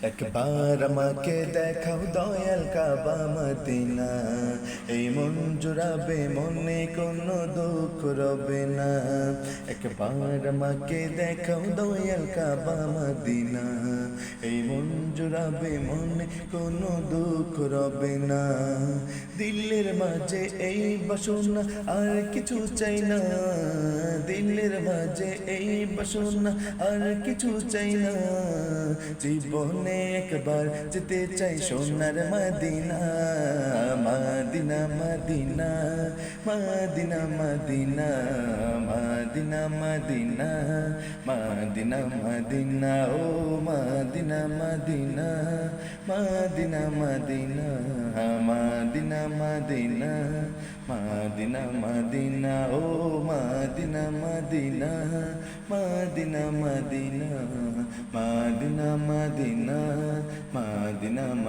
একবার আমাকে দেখাও দয়াল কাবা মদিনা, এই মন জুড়াবে মনে কোনো দুঃখ রবে না। একবার আমাকে দেখাও দয়াল কাবা মদিনা, এই মন জুড়াবে মনে কোনো দুঃখ রবে না। দিল্লির মাঝে এই বাসনা আর কিছু চাই না, দিল্লির মাঝে এই বাসনা আর কিছু চাই না। জীবনে একবার যেতে চাই সোনার Medina, Medina Medina Medina Medina Medina Medina Medina Medina ও Medina Medina Medina Medina Medina Medina Medina Medina ও Medina Medina Medina Medina Medina Medina Medina.